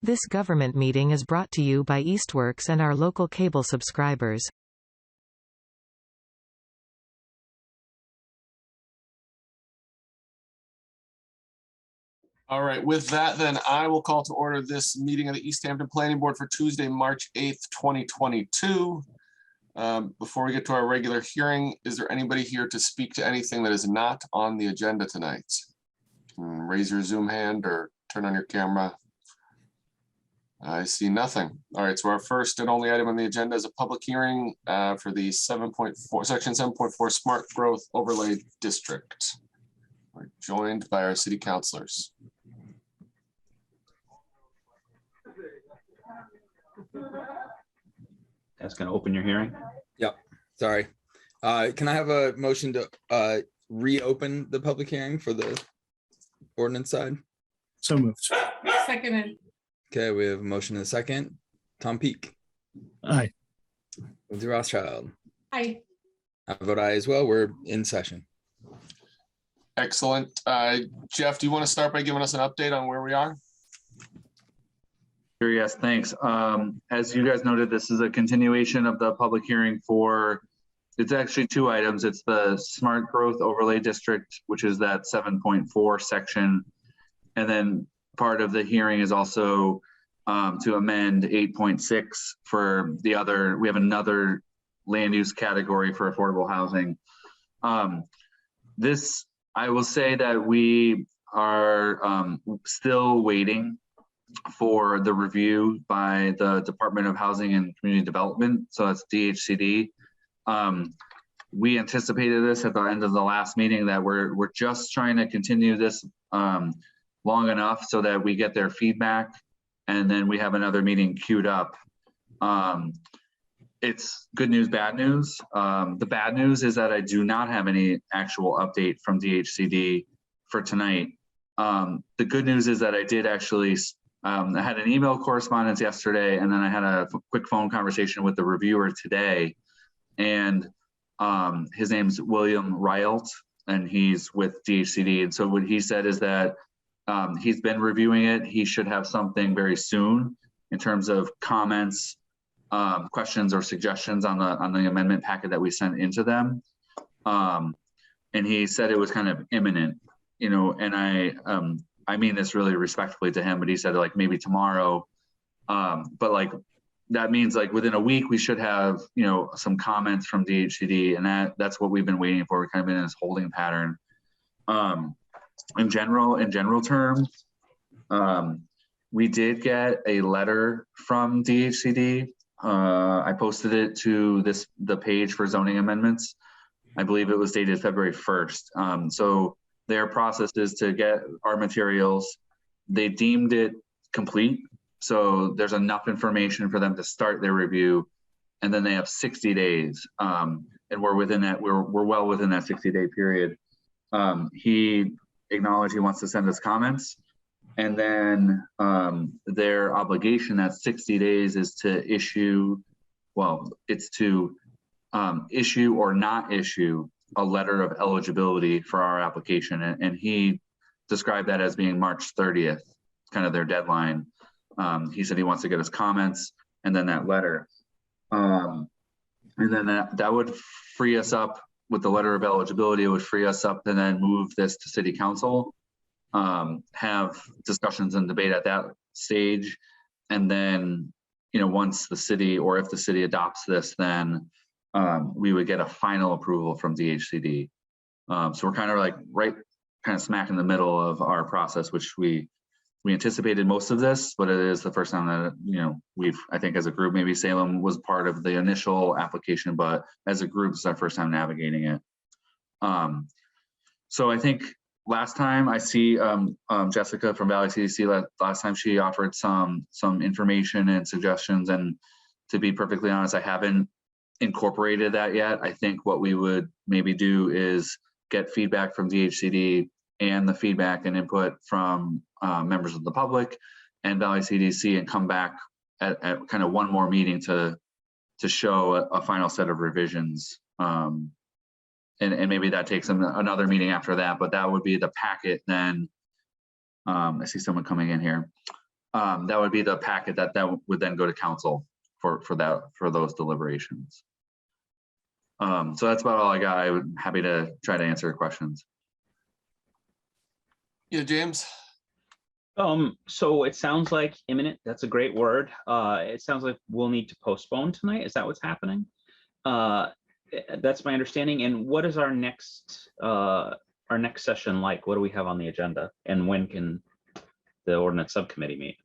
This government meeting is brought to you by Eastworks and our local cable subscribers. All right, with that, then I will call to order this meeting of the Easthampton Planning Board for Tuesday, March 8th, 2022. Before we get to our regular hearing, is there anybody here to speak to anything that is not on the agenda tonight? Raise your Zoom hand or turn on your camera. I see nothing. All right, so our first and only item on the agenda is a public hearing for the section 7.4 Smart Growth Overlay District. We're joined by our city councilors. That's going to open your hearing. Yep. Sorry. Can I have a motion to reopen the public hearing for the ordinance side? So moved. Seconded. Okay, we have a motion and a second. Tom Peak. Aye. Lindsay Rothschild. Aye. I vote aye as well. We're in session. Excellent. Jeff, do you want to start by giving us an update on where we are? Sure, yes, thanks. As you guys noted, this is a continuation of the public hearing for, it's actually two items. It's the Smart Growth Overlay District, which is that 7.4 section. And then part of the hearing is also to amend 8.6 for the other, we have another land use category for affordable housing. This, I will say that we are still waiting for the review by the Department of Housing and Community Development. So that's DHCD. We anticipated this at the end of the last meeting that we're just trying to continue this long enough so that we get their feedback and then we have another meeting queued up. It's good news, bad news. The bad news is that I do not have any actual update from DHCD for tonight. The good news is that I did actually, I had an email correspondence yesterday and then I had a quick phone conversation with the reviewer today. And his name's William Rialt and he's with DHCD. And so what he said is that he's been reviewing it. He should have something very soon in terms of comments, questions or suggestions on the amendment packet that we sent into them. And he said it was kind of imminent, you know, and I mean this really respectfully to him, but he said like maybe tomorrow, but like that means like within a week we should have, you know, some comments from DHCD, and that's what we've been waiting for. We're kind of been in this holding pattern. In general terms, we did get a letter from DHCD. I posted it to the page for zoning amendments. I believe it was dated February 1st. So their process is to get our materials. They deemed it complete. So there's enough information for them to start their review. And then they have 60 days. And we're within that, we're well within that 60-day period. He acknowledged he wants to send us comments. And then their obligation, that 60 days, is to issue, well, it's to issue or not issue a letter of eligibility for our application. And he described that as being March 30th, kind of their deadline. He said he wants to get his comments and then that letter. And then that would free us up with the letter of eligibility. It would free us up and then move this to city council, have discussions and debate at that stage. And then, you know, once the city, or if the city adopts this, then we would get a final approval from DHCD. So we're kind of like kind of smack in the middle of our process, which we anticipated most of this, but it is the first time that, you know, I think as a group, maybe Salem was part of the initial application, but as a group, it's our first time navigating it. So I think last time I see Jessica from Valley CDC, last time she offered some information and suggestions, and to be perfectly honest, I haven't incorporated that yet. I think what we would maybe do is get feedback from DHCD and the feedback and input from members of the public and Valley CDC, and come back at kind of one more meeting to show a final set of revisions. And maybe that takes another meeting after that, but that would be the packet then. I see someone coming in here. that would be the packet that would then go to council for those deliberations. So that's about all I got. I would happy to try to answer your questions. Yeah, James. So it sounds like imminent. That's a great word. It sounds like we'll need to postpone tonight. Is that what's happening? That's my understanding. And what is our next session like? What do we have on the agenda? And when can the ordinance subcommittee meet?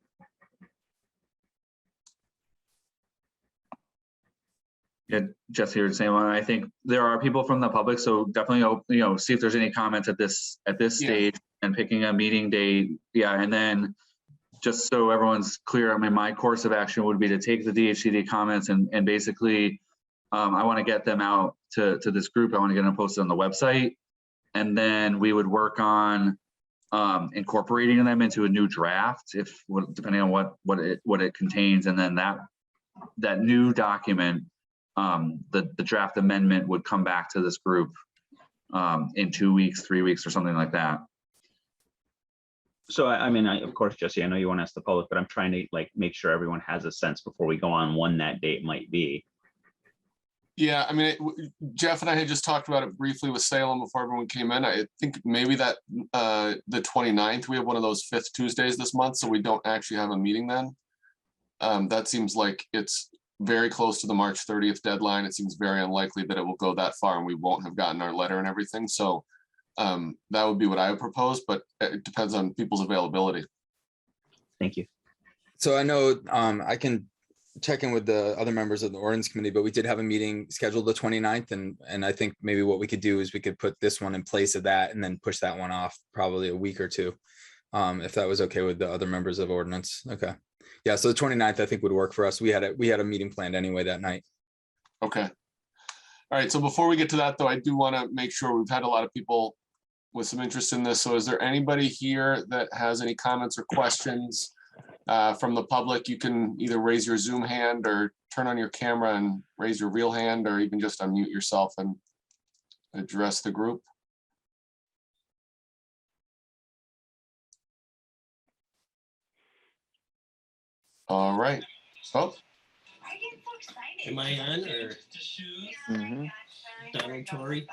Yeah, Jesse, you're the same one. I think there are people from the public, so definitely, see if there's any comments at this stage and picking a meeting date. Yeah, and then just so everyone's clear, I mean, my course of action would be to take the DHCD comments and basically, I want to get them out to this group. I want to get them posted on the website, and then we would work on incorporating them into a new draft, depending on what it contains, and then that new document. The draft amendment would come back to this group in 2 weeks, 3 weeks, or something like that. So, I mean, of course, Jesse, I know you want to ask the public, but I'm trying to make sure everyone has a sense before we go on when that date might be. Yeah, I mean, Jeff and I had just talked about it briefly with Salem before everyone came in. I think maybe that the 29th, we have one of those 5th Tuesdays this month, so we don't actually have a meeting then. That seems like it's very close to the March 30th deadline. It seems very unlikely that it will go that far and we won't have gotten our letter and everything. So that would be what I would propose, but it depends on people's availability. Thank you. So I know I can check in with the other members of the ordinance committee, but we did have a meeting scheduled the 29th. And I think maybe what we could do is we could put this one in place of that and then push that one off probably a week or two. If that was okay with the other members of ordinance. Okay. Yeah, so the 29th I think would work for us. We had a meeting planned anyway that night. Okay. All right, so before we get to that though, I do want to make sure we've had a lot of people with some interest in this. So is there anybody here that has any comments or questions from the public? You can either raise your Zoom hand or turn on your camera and raise your real hand, or even just unmute yourself and address the group. All right. Oh. Am I on or Donald Torrey?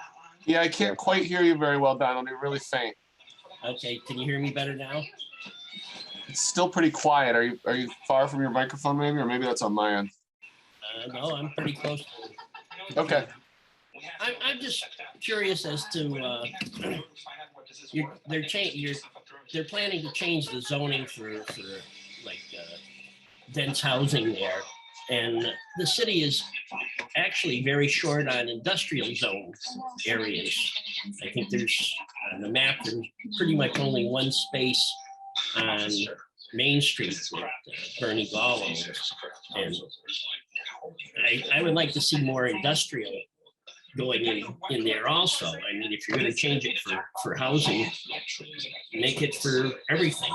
Yeah, I can't quite hear you very well, Donald. You're really faint. Okay, can you hear me better now? It's still pretty quiet. Are you far from your microphone maybe, or maybe that's on my end? No, I'm pretty close. Okay. I'm just curious as to they're planning to change the zoning for like dense housing there, and the city is actually very short on industrial zone areas. I think there's on the map there's pretty much only one space on Main Street that Bernie Gall owns, and I would like to see more industrial going in there also. I mean, if you're going to change it for housing, make it for everything.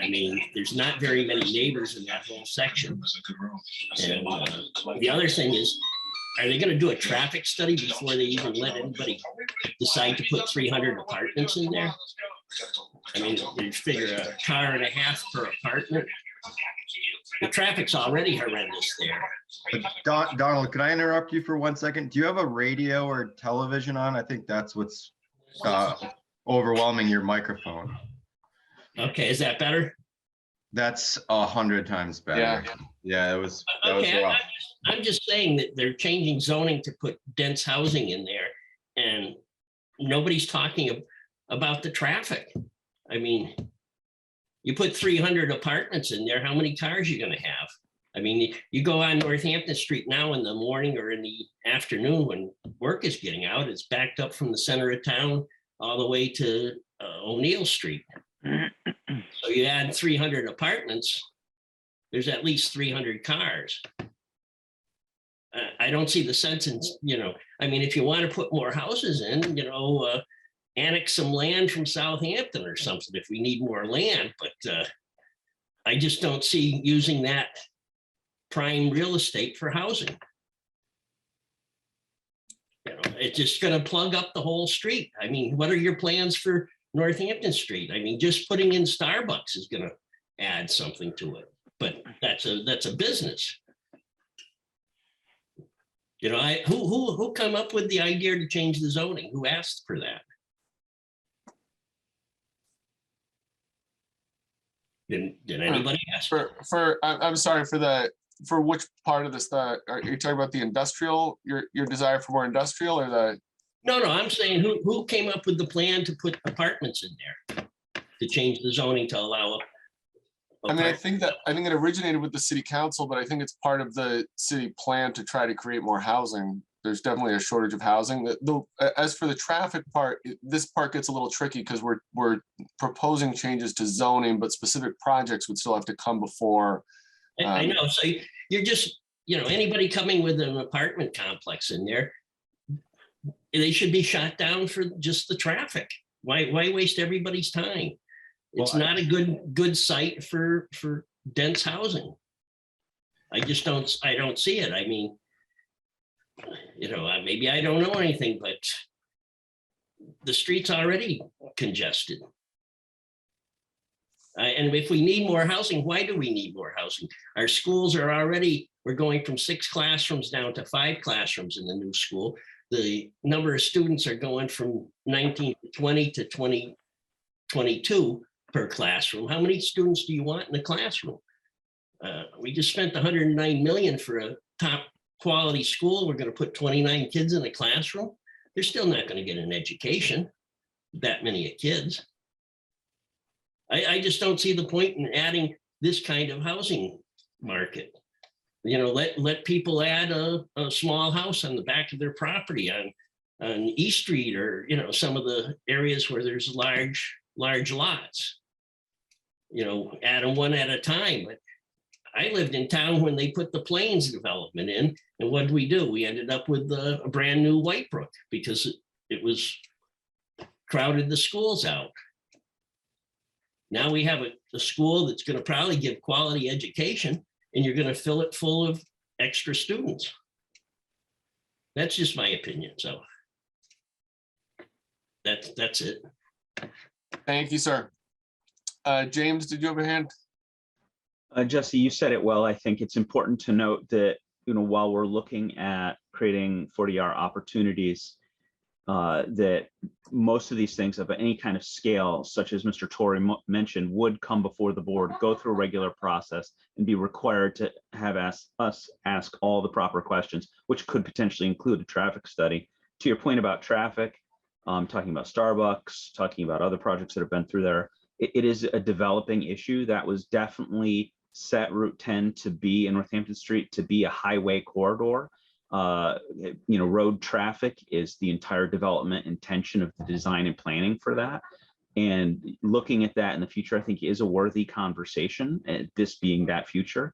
I mean, there's not very many neighbors in that whole section. And the other thing is, are they going to do a traffic study before they even let anybody decide to put 300 apartments in there? I mean, you figure a car and a half per apartment. The traffic's already horrendous there. Donald, can I interrupt you for 1 second? Do you have a radio or television on? I think that's what's overwhelming your microphone. Okay, is that better? That's 100 times better. Yeah, that was Okay, rough. I'm just saying that they're changing zoning to put dense housing in there, and nobody's talking about the traffic. I mean, you put 300 apartments in there, how many cars are you going to have? I mean, you go on Northampton Street now in the morning or in the afternoon when work is getting out, it's backed up from the center of town all the way to O'Neill Street. So you add 300 apartments, there's at least 300 cars. I don't see the sense in, I mean, if you want to put more houses in, annex some land from Southampton or something if we need more land, but I just don't see using that prime real estate for housing. It's just going to plug up the whole street. I mean, what are your plans for Northampton Street? I mean, just putting in Starbucks is going to add something to it. But that's a business. You know, who come up with the idea to change the zoning? Who asked for that? Did anybody ask? I'm sorry, for which part of this, are you talking about the industrial, your desire for more industrial, or the? No, I'm saying who came up with the plan to put apartments in there? To change the zoning to allow. I mean, I think it originated with the city council, but I think it's part of the city plan to try to create more housing. There's definitely a shortage of housing. As for the traffic part, this part gets a little tricky because we're proposing changes to zoning, but specific projects would still have to come before. I know. So you're just, anybody coming with an apartment complex in there, they should be shot down for just the traffic. Why waste everybody's time? It's not a good site for dense housing. I don't see it. I mean, maybe I don't know anything, but the street's already congested. And if we need more housing, why do we need more housing? Our schools we're going from 6 classrooms down to 5 classrooms in the new school. The number of students are going from 19 to 20 to 22 per classroom. How many students do you want in a classroom? We just spent $109 million for a top quality school. We're going to put 29 kids in a classroom. They're still not going to get an education, that many kids. I just don't see the point in adding this kind of housing market. Let people add a small house on the back of their property on East Street, or some of the areas where there's large lots. Add them one at a time. But I lived in town when they put the Plains development in, and what did we do? We ended up with a brand new Whitebrook because it was crowded the schools out. Now we have a school that's going to probably give quality education, and you're going to fill it full of extra students. That's just my opinion. So that's it. Thank you, sir. James, did you have a hand? Jesse, you said it well. I think it's important to note that, while we're looking at creating 40-hour opportunities, that most of these things of any kind of scale, such as Mr. Torrey mentioned, would come before the board, go through a regular process, and be required to have us ask all the proper questions, which could potentially include a traffic study. To your point about traffic, talking about Starbucks, talking about other projects that have been through there, it is a developing issue that was definitely set Route 10 to be in Northampton Street to be a highway corridor. Road traffic is the entire development intention of the design and planning for that. And looking at that in the future, I think is a worthy conversation, this being that future.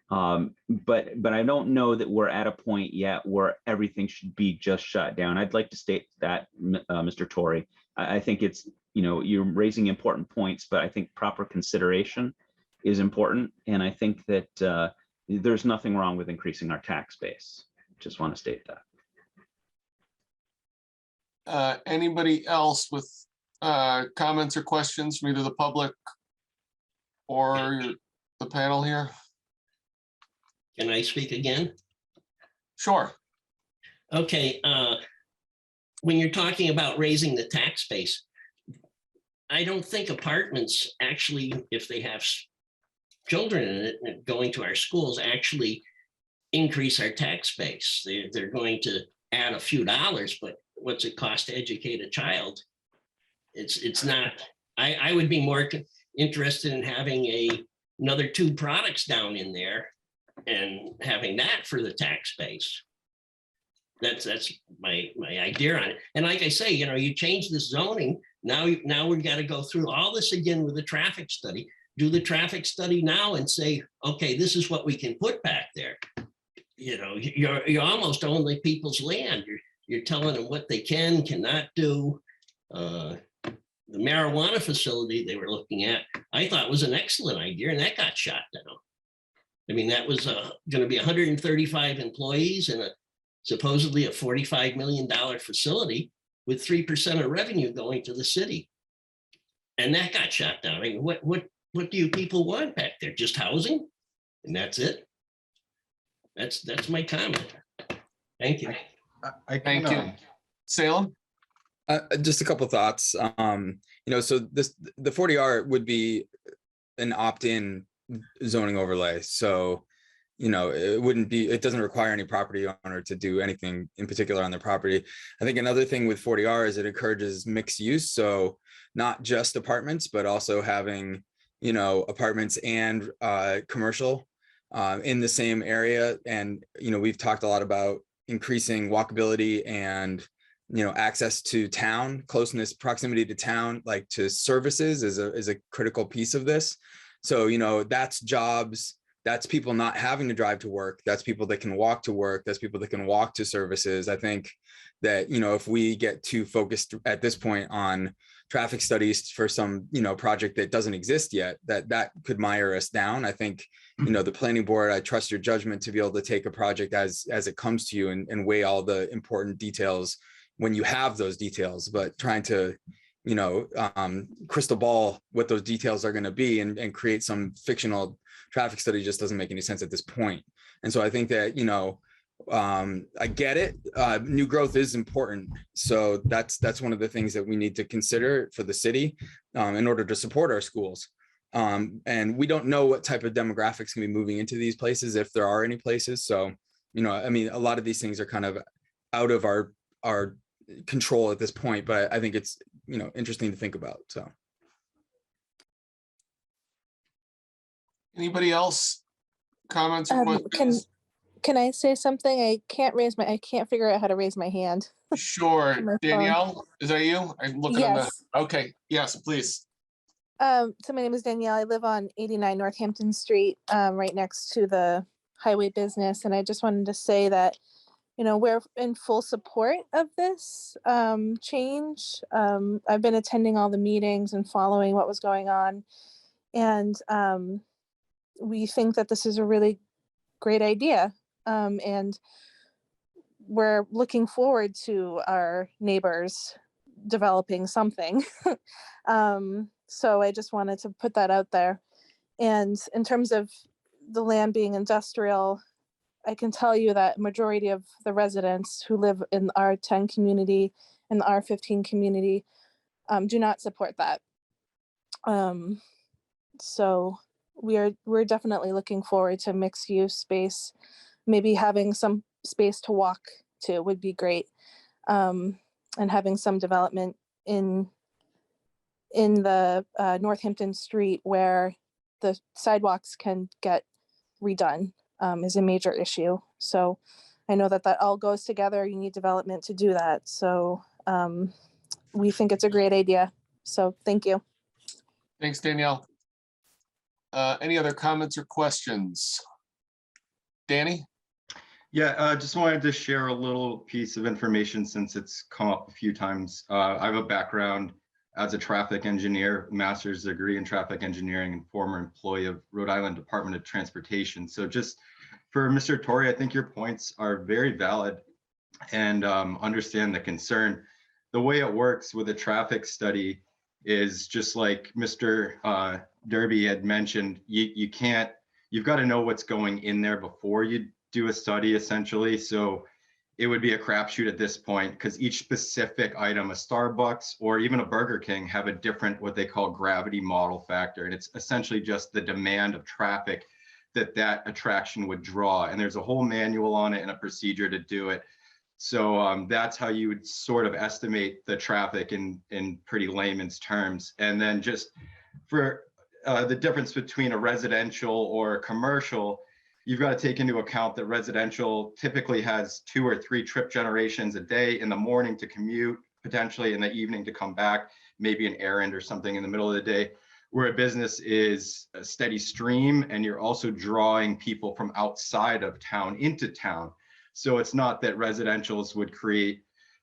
But I don't know that we're at a point yet where everything should be just shut down. I'd like to state that, Mr. Torrey. I think it's, you're raising important points, but I think proper consideration is important. And I think that there's nothing wrong with increasing our tax base. Just want to state that. Anybody else with comments or questions from either the public or the panel here? Can I speak again? Sure. Okay. When you're talking about raising the tax base, I don't think apartments actually, if they have children in it and going to our schools, actually increase our tax base. They're going to add a few dollars, but what's it cost to educate a child? It's not. I would be more interested in having another 2 products down in there and having that for the tax base. That's my idea on it. And like I say, you change the zoning. Now we've got to go through all this again with the traffic study. Do the traffic study now and say, okay, this is what we can put back there. You almost own the people's land. You're telling them what they cannot do. The marijuana facility they were looking at, I thought was an excellent idea, and that got shot down. I mean, that was going to be 135 employees and supposedly a $45 million facility with 3% of revenue going to the city. And that got shot down. I mean, what do you people want back there? Just housing? And that's it? That's my comment. Thank you. Thank you. Salem? Just a couple thoughts. So the 40R would be an opt-in zoning overlay. So, it doesn't require any property owner to do anything in particular on their property. I think another thing with 40R is it encourages mixed use. So not just apartments, but also having, apartments and commercial in the same area. And, we've talked a lot about increasing walkability and, access to town, closeness, proximity to town, like to services is a critical piece of this. So, that's jobs, that's people not having to drive to work. That's people that can walk to work. That's people that can walk to services. I think that, if we get too focused at this point on traffic studies for some, project that doesn't exist yet, that could mire us down. I think, the planning board, I trust your judgment to be able to take a project as it comes to you and weigh all the important details when you have those details, but trying to, crystal ball what those details are going to be and create some fictional traffic study just doesn't make any sense at this point. And so I think that, I get it. New growth is important. So that's one of the things that we need to consider for the city in order to support our schools. And we don't know what type of demographics can be moving into these places, if there are any places. So, a lot of these things are kind of out of our control at this point, but I think it's, interesting to think about. So. Anybody else? Comments or questions? Can I say something? I can't figure out how to raise my hand. Sure. Danielle, is that you? I'm looking at Yes. the, okay. Yes, please. So my name is Danielle. I live on 89 Northampton Street, right next to the highway business. And I just wanted to say that, we're in full support of this change. I've been attending all the meetings and following what was going on. And we think that this is a really great idea. And we're looking forward to our neighbors developing something. So I just wanted to put that out there. And in terms of the land being industrial, I can tell you that majority of the residents who live in the R10 community and the R15 community do not support that. So we're definitely looking forward to mixed use space. Maybe having some space to walk to would be great. And having some development in the Northampton Street where the sidewalks can get redone is a major issue. So I know that all goes together. You need development to do that. So we think it's a great idea. So thank you. Thanks, Danielle. Any other comments or questions? Danny? Yeah, just wanted to share a little piece of information since it's come up a few times. I have a background as a traffic engineer, master's degree in traffic engineering, and former employee of Rhode Island Department of Transportation. So just for Mr. Torrey, I think your points are very valid and understand the concern. The way it works with a traffic study is just like Mr. Derby had mentioned, you've got to know what's going in there before you do a study, essentially. So it would be a crapshoot at this point because each specific item, a Starbucks or even a Burger King, have a different what they call gravity model factor. And it's essentially just the demand of traffic that attraction would draw. And there's a whole manual on it and a procedure to do it. So that's how you would sort of estimate the traffic in pretty layman's terms. And then just for the difference between a residential or a commercial, you've got to take into account that residential typically has 2 or 3 trip generations a day, in the morning to commute, potentially in the evening to come back, maybe an errand or something in the middle of the day, where a business is a steady stream and you're also drawing people from outside of town into town. So it's not that residentials would create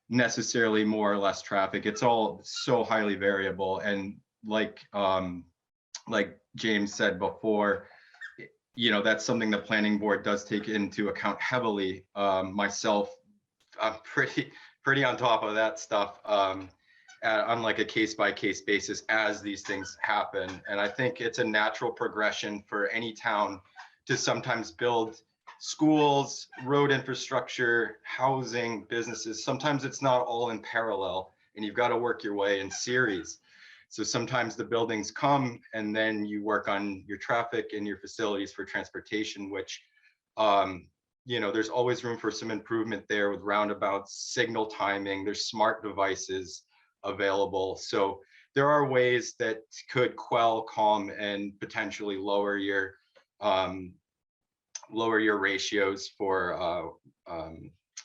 necessarily more or less traffic. It's all so highly variable. And like James said before, that's something the planning board does take into account heavily. Myself, I'm pretty on top of that stuff. on like a case-by-case basis as these things happen. And I think it's a natural progression for any town to sometimes build schools, road infrastructure, housing, businesses. Sometimes it's not all in parallel, and you've got to work your way in series. So sometimes the buildings come and then you work on your traffic and your facilities for transportation, which, you know, there's always room for some improvement there with roundabouts, signal timing, there's smart devices available. So there are ways that could quell, calm, and potentially lower your ratios for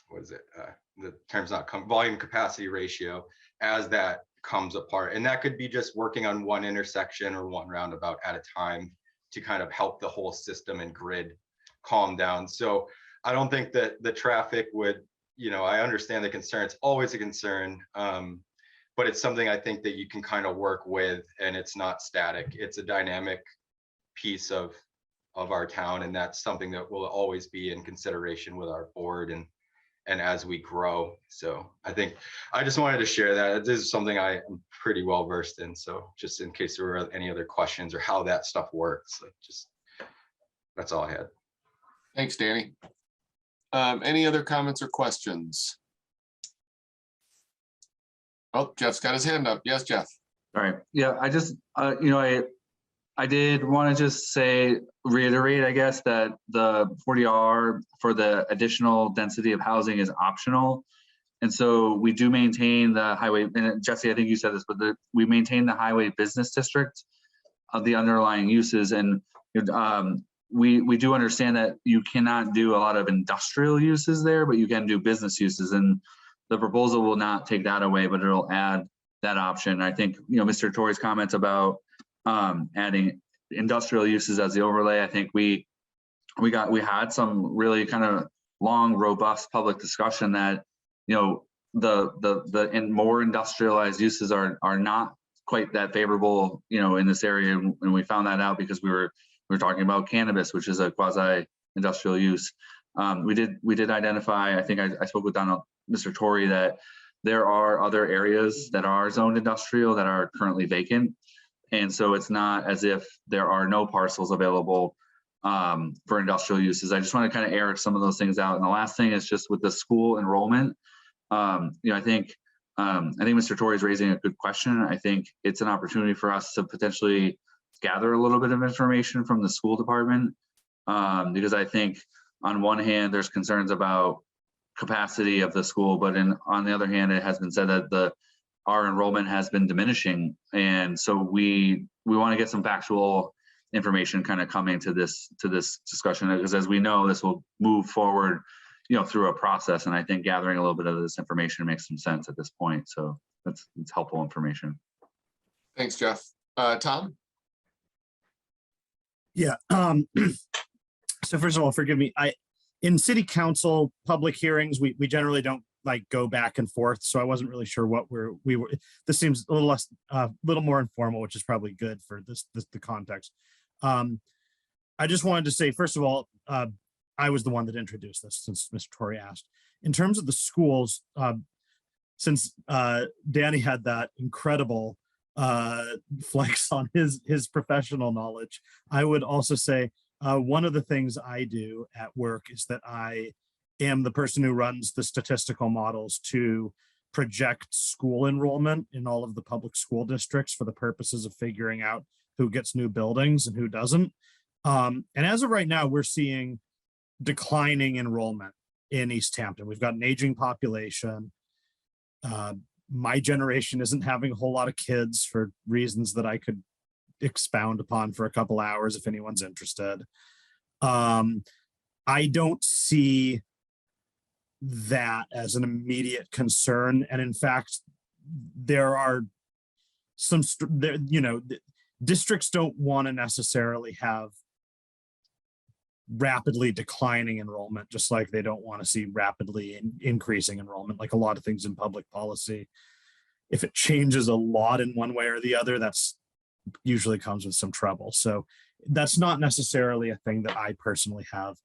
what is it? The term's not come, volume capacity ratio as that comes apart. And that could be just working on one intersection or one roundabout at a time to kind of help the whole system and grid calm down. So I don't think that the traffic would, you know, I understand the concern. It's always a concern. But it's something I think that you can kind of work with, and it's not static. It's a dynamic piece of our town, and that's something that will always be in consideration with our board and as we grow. So I think I just wanted to share that. This is something I am pretty well versed in. So just in case there were any other questions or how that stuff works, like just that's all I had. Thanks, Danny. Any other comments or questions? Oh, Jeff's got his hand up. Yes, Jeff. All right. Yeah, I just, you know, I did want to just reiterate, I guess, that the 40R for the additional density of housing is optional. And so we do maintain the highway, and Jesse, I think you said this, but we maintain the highway business district of the underlying uses. And we do understand that you cannot do a lot of industrial uses there, but you can do business uses. And the proposal will not take that away, but it'll add that option. I think, you know, Mr. Torrey's comments about adding industrial uses as the overlay. I think we had some really kind of long, robust public discussion that, you know, the more industrialized uses are not quite that favorable, you know, in this area. And we found that out because we were talking about cannabis, which is a quasi-industrial use. We did identify, I think I spoke with Mr. Torrey, that there are other areas that are zoned industrial that are currently vacant. And so it's not as if there are no parcels available for industrial uses. I just want to kind of air some of those things out. And the last thing is just with the school enrollment. You know, I think Mr. Torrey is raising a good question. I think it's an opportunity for us to potentially gather a little bit of information from the school department, because I think on one hand, there's concerns about capacity of the school, but on the other hand, it has been said that our enrollment has been diminishing. And so we want to get some factual information kind of coming to this discussion, because as we know, this will move forward, you know, through a process. And I think gathering a little bit of this information makes some sense at this point. So it's helpful information. Thanks, Jeff. Tom? Yeah. So first of all, forgive me. In city council public hearings, we generally don't like go back and forth. So I wasn't really sure what we were. This seems a little less, little more informal, which is probably good for the context. I just wanted to say, first of all, I was the one that introduced this, since Mr. Torrey asked. In terms of the schools, since Danny had that incredible flex on his professional knowledge, I would also say one of the things I do at work is that I am the person who runs the statistical models to project school enrollment in all of the public school districts for the purposes of figuring out who gets new buildings and who doesn't. And as of right now, we're seeing declining enrollment in Easthampton. We've got an aging population. My generation isn't having a whole lot of kids for reasons that I could expound upon for a couple hours if anyone's interested. I don't see that as an immediate concern. And in fact, there are some, you know, districts don't want to necessarily have rapidly declining enrollment, just like they don't want to see rapidly increasing enrollment, like a lot of things in public policy. If it changes a lot in one way or the other, that's usually comes with some trouble. So that's not necessarily a thing that I personally have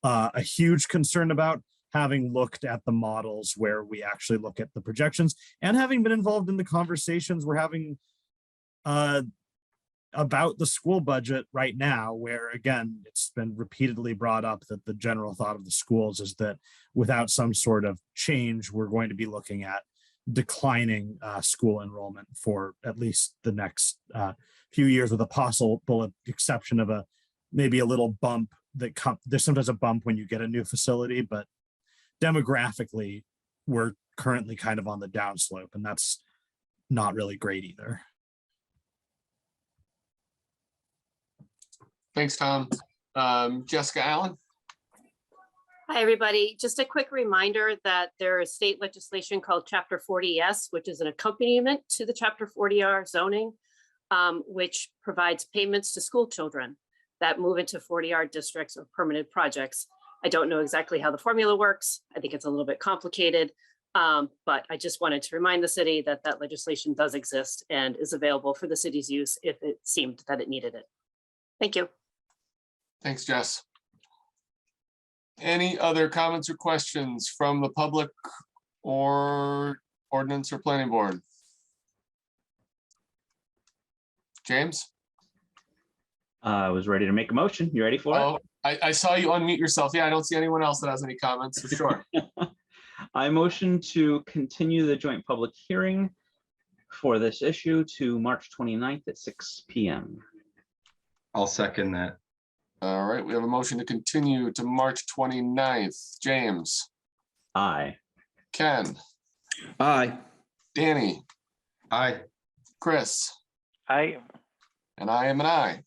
a huge concern about. having looked at the models where we actually look at the projections and having been involved in the conversations we're having about the school budget right now, where again, it's been repeatedly brought up that the general thought of the schools is that without some sort of change, we're going to be looking at declining school enrollment for at least the next few years, with a possible exception of maybe a little bump there's sometimes a bump when you get a new facility, but demographically, we're currently kind of on the downslope, and that's not really great either. Thanks, Tom. Jessica Allen? Hi, everybody. Just a quick reminder that there is state legislation called Chapter 40S, which is an accompaniment to the Chapter 40R zoning, which provides payments to school children that move into 40R districts or permanent projects. I don't know exactly how the formula works. I think it's a little bit complicated, but I just wanted to remind the city that that legislation does exist and is available for the city's use if it seemed that it needed it. Thank you. Thanks, Jess. Any other comments or questions from the public or ordinance or planning board? James? I was ready to make a motion. You ready for Oh, I saw you unmute yourself. Yeah, I don't see anyone else that has any comments, for sure. it? I motion to continue the joint public hearing for this issue to March 29th at 6 p.m. I'll second that. All right, we have a motion to continue to March 29th. James? Aye. Ken? Aye. Danny? Aye. Chris? Aye. And I am an aye.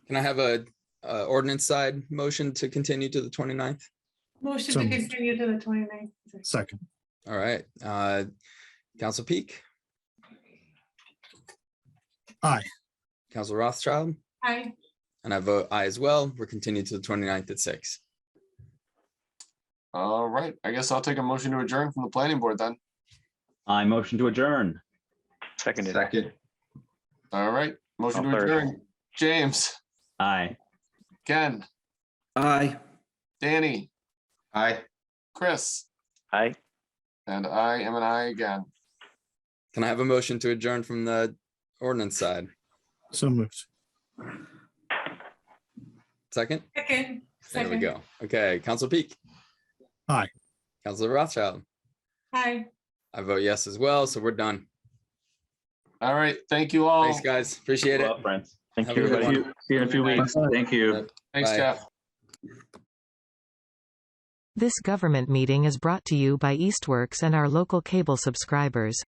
Can I have a ordinance side motion to continue to the 29th? Motion So to moved. continue to the 29th. Second. All right. Council Peak? Aye. Council Rothschild? Aye. And I vote aye as well. We're continued to the 29th at 6. All right, I guess I'll take a motion to adjourn from the planning board then. I motion to adjourn. Seconded. Second. All right, motion to I'll third. adjourn. James? Aye. Ken? Aye. Danny? Aye. Chris? Aye. And I am an aye again. Can I have a motion to adjourn from the ordinance side? So moved. Second. Second? There we Second. go. Okay, Council Peak? Aye. Councilor Rothschild? Aye. I vote yes as well, so we're done. All right, thank you all. Thanks, guys. Appreciate it. Well, friends. Thank Have you, a good everybody. one. See you in a few weeks. Thank you. Thanks, Bye. Jeff. This government meeting is brought to you by Eastworks and our local cable subscribers.